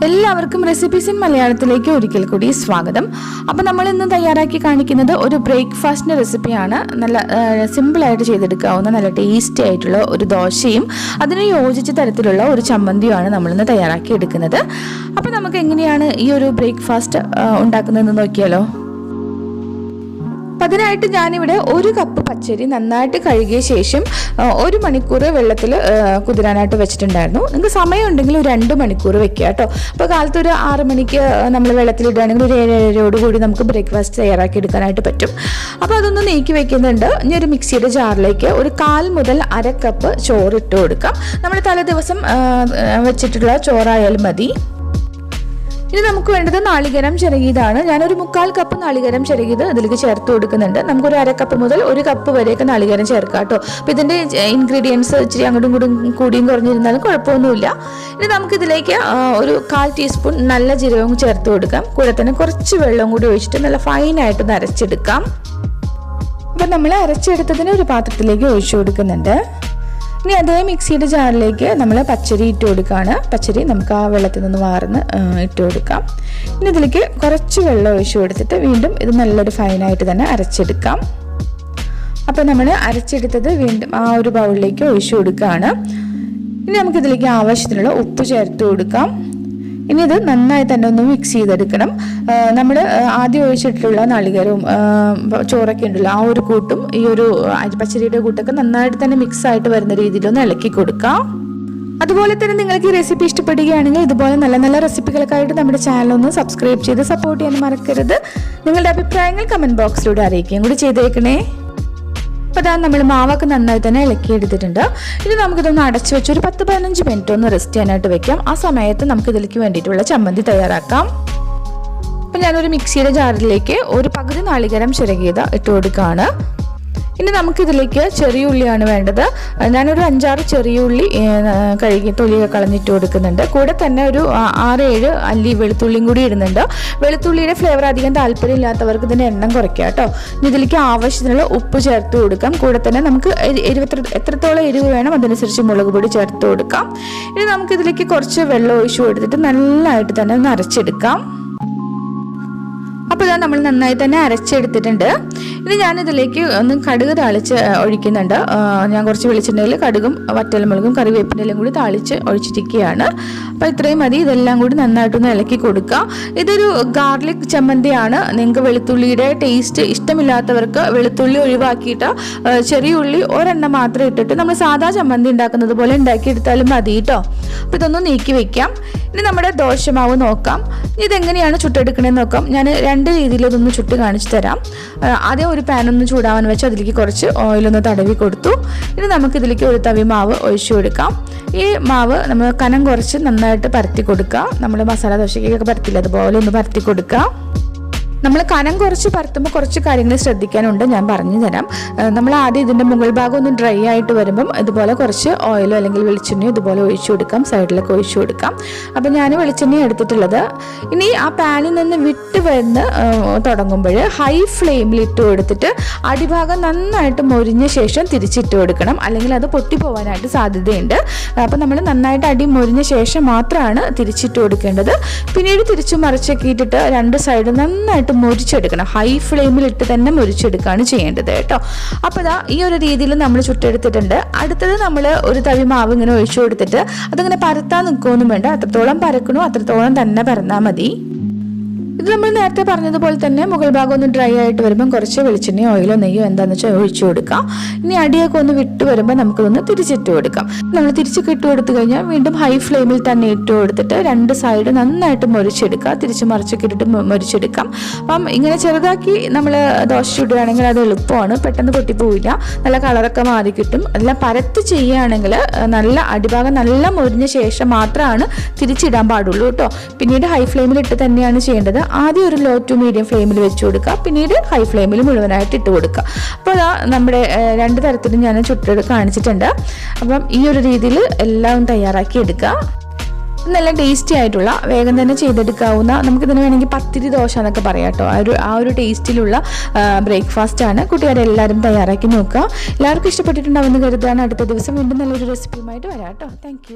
എല്ലാവർക്കും recipes in മലയാളത്തിലേക്ക് ഒരിക്കൽ കൂടി സ്വാഗതം. അപ്പോൾ നമ്മൾ ഇന്ന് തയ്യാറാക്കി കാണിക്കുന്നത് ഒരു ബ്രേക്ക്ഫാസ്റ്റിൻ്റെ റെസിപ്പിയാണ്. നല്ല സിമ്പിളായിട്ട് ചെയ്തെടുക്കാവുന്ന നല്ല ടേസ്റ്റി ആയിട്ടുള്ള ഒരു ദോശയും അതിന് യോജിച്ച തരത്തിലുള്ള ഒരു ചമ്മന്തിയുമാണ് നമ്മളിന്ന് തയ്യാറാക്കി എടുക്കുന്നത്. അപ്പോൾ നമുക്ക് എങ്ങനെയാണ് ഈ ഒരു ബ്രേക്ക്ഫാസ്റ്റ് ഉണ്ടാക്കുന്നതെന്ന് നോക്കിയാലോ. അതിനായിട്ട് ഞാനിവിടെ 1 കപ്പ് പച്ചരി നന്നായിട്ട് കഴുകിയ ശേഷം 1 മണിക്കൂർ വെള്ളത്തിൽ കുതിരാനായിട്ട് വെച്ചിട്ടുണ്ടായിരുന്നു. നിങ്ങൾക്ക് സമയമുണ്ടെങ്കിൽ ഒരു 2 മണിക്കൂർ വെക്കുക കേട്ടോ. അപ്പോൾ കാലത്ത് ഒരു 6 മണിക്ക് നമ്മൾ വെള്ളത്തിലിടുകയാണെങ്കിൽ ഒരു 7-7 കൂടി നമുക്ക് ബ്രേക്ക്ഫാസ്റ്റ് തയ്യാറാക്കി എടുക്കാനായിട്ട് പറ്റും. അപ്പോൾ അതൊന്ന് നീക്കി വെക്കുന്നുണ്ട്. ഇനി ഒരു മിക്സിയുടെ ജാറിലേക്ക് ഒരു 1/4 മുതൽ 1/2 കപ്പ് ചോറ് ഇട്ട് കൊടുക്കാം. നമ്മൾ തലേ ദിവസം വെച്ചിട്ടുള്ള ചോറായാലും മതി. ഇനി നമുക്ക് വേണ്ടത് നാളികേരം ചിരകിയതാണ്. ഞാനൊരു 1/4 കപ്പ് നാളികേരം ചിരകിയത് ഇതിലേക്ക് ചേർത്ത് കൊടുക്കുന്നുണ്ട്. നമുക്കൊരു 1/2 കപ്പ് മുതൽ 1 കപ്പ് വരെയൊക്കെ നാളികേരം ചേർക്കാം കേട്ടോ. അപ്പോൾ ഇതിൻ്റെ ഇൻഗ്രീഡിയൻസ് ഇച്ചിരി അങ്ങോട്ടും കൂടിയും കുറഞ്ഞിരുന്നാലും കുഴപ്പമൊന്നുമില്ല. ഇനി നമുക്കിതിലേക്ക് ഒരു 1/4 ടീസ്പൂൺ നല്ല ജീരകവും ചേർത്ത് കൊടുക്കാം. കൂടെ തന്നെ കുറച്ച് വെള്ളം കൂടി ഒഴിച്ചിട്ട് നല്ല ഫൈനായിട്ടൊന്ന് അരച്ചെടുക്കാം. അപ്പം നമ്മൾ അരച്ചെടുത്തതിന് ഒരു പാത്രത്തിലേക്ക് ഒഴിച്ചു കൊടുക്കുന്നുണ്ട്. ഇനി അതേ മിക്സിയുടെ ജാറിലേക്ക് നമ്മൾ പച്ചരി ഇട്ട് കൊടുക്കുകയാണ്. പച്ചരി നമുക്ക് ആ വെള്ളത്തിൽ നിന്ന് വാർന്ന് ഇട്ട് കൊടുക്കാം. ഇനി ഇതിലേക്ക് കുറച്ച് വെള്ളം ഒഴിച്ചു കൊടുത്തിട്ട് വീണ്ടും ഇത് നല്ലൊരു ഫൈനായിട്ട് തന്നെ അരച്ചെടുക്കാം. അപ്പോൾ നമ്മൾ അരച്ചെടുത്തത് വീണ്ടും ആ ഒരു ബൗളിലേക്ക് ഒഴിച്ചു കൊടുക്കുകയാണ്. ഇനി നമുക്കിതിലേക്ക് ആവശ്യത്തിനുള്ള ഉപ്പ് ചേർത്ത് കൊടുക്കാം. ഇനി ഇത് നന്നായി തന്നെ ഒന്ന് മിക്സ് ചെയ്തെടുക്കണം. നമ്മൾ ആദ്യം ഒഴിച്ചിട്ടുള്ള നാളികേരവും ചോറൊക്കെ ഉണ്ടല്ലോ, ആ ഒരു കൂട്ടും ഈ ഒരു പച്ചരിയുടെ കൂട്ടൊക്കെ നന്നായിട്ട് തന്നെ മിക്സ് ആയിട്ട് വരുന്ന രീതിയിലൊന്ന് ഇളക്കി കൊടുക്കാം. അതുപോലെ തന്നെ നിങ്ങൾക്ക് ഈ റെസിപ്പി ഇഷ്ടപ്പെടുകയാണെങ്കിൽ ഇതുപോലെ നല്ല നല്ല റെസിപ്പികൾക്കായിട്ട് നമ്മുടെ ചാനലൊന്ന് സബ്സ്ക്രൈബ് ചെയ്ത് സപ്പോർട്ട് ചെയ്യാൻ മറക്കരുത്. നിങ്ങളുടെ അഭിപ്രായങ്ങൾ കമൻറ്റ് ബോക്സിലൂടെ അറിയിക്കുകയും കൂടി ചെയ്തേക്കണേ. അപ്പോൾ അതാ നമ്മൾ മാവൊക്കെ നന്നായി തന്നെ ഇളക്കി എടുത്തിട്ടുണ്ട്. ഇനി നമുക്കിതൊന്ന് അടച്ചു വെച്ച് ഒരു 10-15 മിനിറ്റ് ഒന്ന് റെസ്റ്റ് ചെയ്യാനായിട്ട് വെക്കാം. ആ സമയത്ത് നമുക്ക് ഇതിലേക്ക് വേണ്ടിയിട്ടുള്ള ചമ്മന്തി തയ്യാറാക്കാം. അപ്പോൾ ഞാനൊരു മിക്സിയുടെ ജാറിലേക്ക് ഒരു പകുതി നാളികേരം ചിരകിയത് ഇട്ട് കൊടുക്കുകയാണ്. ഇനി നമുക്കിതിലേക്ക് ചെറിയ ഉള്ളിയാണ് വേണ്ടത്. ഞാനൊരു 5-6 ചെറിയ ഉള്ളി കഴുകി തൊലിയൊക്കെ കളഞ്ഞിട്ട് കൊടുക്കുന്നുണ്ട്. കൂടെ തന്നെ ഒരു 6-7 അല്ലി വെളുത്തുള്ളിയും കൂടി ഇടുന്നുണ്ട്. വെളുത്തുള്ളിയുടെ ഫ്ലേവർ അധികം താല്പര്യമില്ലാത്തവർക്ക് ഇതിൻ്റെ എണ്ണം കുറയ്ക്കാം കേട്ടോ. ഇനി ഇതിലേക്ക് ആവശ്യത്തിനുള്ള ഉപ്പ് ചേർത്ത് കൊടുക്കാം. കൂടെ തന്നെ നമുക്ക് എത്രത്തോളം എരിവ് വേണം അതനുസരിച്ച് മുളക് പൊടി ചേർത്ത് കൊടുക്കാം. ഇനി നമുക്കിതിലേക്ക് കുറച്ച് വെള്ളം ഒഴിച്ചു കൊടുത്തിട്ട് നല്ലതായിട്ട് തന്നെ ഒന്ന് അരച്ചെടുക്കാം. അപ്പോൾ ഇതാ നമ്മൾ നന്നായി തന്നെ അരച്ചെടുത്തിട്ടുണ്ട്. ഇനി ഞാനിതിലേക്ക് ഒന്ന് കടുക് താളിച്ച് ഒഴിക്കുന്നുണ്ട്. ഞാൻ കുറച്ച് വെളിച്ചെണ്ണയിൽ കടുകും വറ്റൽമുളകും കറിവേപ്പിൻ്റെലും കൂടി താളിച്ച് ഒഴിച്ചിരിക്കുകയാണ്. അപ്പോൾ ഇത്രയും മതി. ഇതെല്ലാം കൂടി നന്നായിട്ടൊന്ന് ഇളക്കി കൊടുക്കുക. ഇതൊരു ഗാർലിക് ചമ്മന്തിയാണ്. നിങ്ങൾക്ക് വെളുത്തുള്ളിയുടെ ടേസ്റ്റ് ഇഷ്ടമില്ലാത്തവർക്ക് വെളുത്തുള്ളി ഒഴിവാക്കിയിട്ട് ചെറിയ ഉള്ളി ഒരെണ്ണം മാത്രം ഇട്ടിട്ട് നമ്മൾ സാധാ ചമ്മന്തി ഉണ്ടാക്കുന്നത് പോലെ ഉണ്ടാക്കിയെടുത്താലും മതി കേട്ടോ. അപ്പോൾ ഇതൊന്ന് നീക്കി വെക്കാം. ഇനി നമ്മുടെ ദോശമാവ് നോക്കാം. ഇതെങ്ങനെയാണ് ചുട്ടെടുക്കണമെന്ന് നോക്കാം. ഞാൻ 2 രീതിയിൽ ഇതൊന്ന് ചുട്ട് കാണിച്ചു തരാം. ആദ്യം ഒരു പാനൊന്ന് ചൂടാവാൻ വെച്ച് അതിലേക്ക് കുറച്ച് ഓയിലൊന്ന് തടവി കൊടുത്തു. ഇനി നമുക്കിതിലേക്ക് ഒരു തവി മാവ് ഒഴിച്ചു കൊടുക്കാം. ഈ മാവ് നമ്മൾ കനം കുറച്ച് നന്നായിട്ട് പരത്തി കൊടുക്കുക. നമ്മൾ മസാല ദോശയ്ക്കൊക്കെ പരത്തില്ല, അതുപോലെ ഒന്ന് പരത്തി കൊടുക്കുക. നമ്മൾ കനം കുറച്ച് പരത്തുമ്പോൾ കുറച്ച് കാര്യങ്ങൾ ശ്രദ്ധിക്കാനുണ്ട്, ഞാൻ പറഞ്ഞു തരാം. നമ്മൾ ആദ്യം ഇതിൻ്റെ മുകൾ ഭാഗം ഒന്ന് ഡ്രൈ ആയിട്ട് വരുമ്പം ഇതുപോലെ കുറച്ച് ഓയിലോ അല്ലെങ്കിൽ വെളിച്ചെണ്ണയോ ഇതുപോലെ ഒഴിച്ചു കൊടുക്കാം. സൈഡിലൊക്കെ ഒഴിച്ചു കൊടുക്കാം. അപ്പം ഞാൻ വെളിച്ചെണ്ണ എടുത്തിട്ടുള്ളത്. ഇനി ആ പാനിൽ നിന്ന് വിട്ട് വരുന്ന തുടങ്ങുമ്പോൾ ഹൈ ഫ്ലെയിമിൽ ഇട്ട് കൊടുത്തിട്ട് അടിഭാഗം നന്നായിട്ട് മൊരിഞ്ഞ ശേഷം തിരിച്ചിട്ട് കൊടുക്കണം, അല്ലെങ്കിൽ അത് പൊട്ടിപ്പോവാനായിട്ട് സാധ്യതയുണ്ട്. അപ്പം നമ്മൾ നന്നായിട്ട് അടി മൊരിഞ്ഞ ശേഷം മാത്രമാണ് തിരിച്ചിട്ട് കൊടുക്കേണ്ടത്. പിന്നീട് തിരിച്ചു മറിച്ചൊക്കെ ഇട്ടിട്ട് 2 സൈഡും നന്നായിട്ട് മുരിച്ചെടുക്കണം. ഹൈ ഫ്ലെയിമിൽ ഇട്ട് തന്നെ മുരിച്ചെടുക്കുകയാണ് ചെയ്യേണ്ടത് കേട്ടോ. അപ്പോൾ ഇതാ ഈ ഒരു രീതിയിൽ നമ്മൾ ചുട്ടെടുത്തിട്ടുണ്ട്. അടുത്തത് നമ്മൾ ഒരു തവി മാവ് ഇങ്ങനെ ഒഴിച്ചു കൊടുത്തിട്ട് അതിങ്ങനെ പരത്താൻ നിൽക്കുകയൊന്നും വേണ്ട. അത്രത്തോളം പരക്കണോ അത്രത്തോളം തന്നെ പരന്നാൽ മതി. ഇത് നമ്മൾ നേരത്തെ പറഞ്ഞതുപോലെ തന്നെ മുകൾ ഭാഗം ഒന്ന് ഡ്രൈ ആയിട്ട് വരുമ്പം കുറച്ച് വെളിച്ചെണ്ണയോ ഓയിലോ നെയ്യോ എന്താണെന്ന് വെച്ചാൽ ഒഴിച്ചു കൊടുക്കാം. ഇനി അടിയൊക്കെ ഒന്ന് വിട്ട് വരുമ്പോൾ നമുക്കിതൊന്ന് തിരിച്ചിട്ട് കൊടുക്കാം. നമ്മൾ തിരിച്ചൊക്കെ ഇട്ട് കൊടുത്തു കഴിഞ്ഞാൽ വീണ്ടും ഹൈ ഫ്ലെയിമിൽ തന്നെ ഇട്ട് കൊടുത്തിട്ട് 2 സൈഡ് നന്നായിട്ട് മുരിച്ചെടുക്കുക. തിരിച്ച് മറിച്ചൊക്കെ ഇട്ടിട്ട് മുരിച്ചെടുക്കാം. അപ്പം ഇങ്ങനെ ചെറുതാക്കി നമ്മൾ ദോശ ചുടുകയാണെങ്കിൽ അത് എളുപ്പമാണ്, പെട്ടെന്ന് പൊട്ടിപ്പോവില്ല, നല്ല കളറൊക്കെ മാറി കിട്ടും. എല്ലാം പരത്ത് ചെയ്യുകയാണെങ്കിൽ നല്ല അടിഭാഗം നല്ല മുരിഞ്ഞ ശേഷം മാത്രമാണ് തിരിച്ചിടാൻ പാടുള്ളൂ കേട്ടോ. പിന്നീട് ഹൈ ഫ്ലെയിമിൽ ഇട്ട് തന്നെയാണ് ചെയ്യേണ്ടത്. ആദ്യം ഒരു ലോ ടു മീഡിയം ഫ്ലെയിമിൽ വെച്ച് കൊടുക്കുക, പിന്നീട് ഹൈ ഫ്ലെയിമിൽ മുഴുവനായിട്ട് ഇട്ട് കൊടുക്കുക. അപ്പോൾ അതാ നമ്മുടെ 2 തരത്തിലും ഞാൻ ചുട്ടെടുത്ത് കാണിച്ചിട്ടുണ്ട്. അപ്പം ഈ ഒരു രീതിയിൽ എല്ലാം തയ്യാറാക്കി എടുക്കുക. നല്ല ടേസ്റ്റി ആയിട്ടുള്ള വേഗം തന്നെ ചെയ്തെടുക്കാവുന്ന, നമുക്കിതിന് വേണമെങ്കിൽ പത്തിരി ദോശ എന്നൊക്കെ പറയാം കേട്ടോ. ആ ഒരു ടേസ്റ്റിലുള്ള ബ്രേക്ക്ഫാസ്റ്റ് ആണ്. കൂട്ടുകാരെല്ലാവരും തയ്യാറാക്കി നോക്കുക. എല്ലാവർക്കും ഇഷ്ടപ്പെട്ടിട്ടുണ്ടാവുമെന്ന് കരുതാണ്. അടുത്ത ദിവസം വീണ്ടും നല്ലൊരു റെസിപ്പിയുമായിട്ട് വരാം കേട്ടോ. താങ്ക്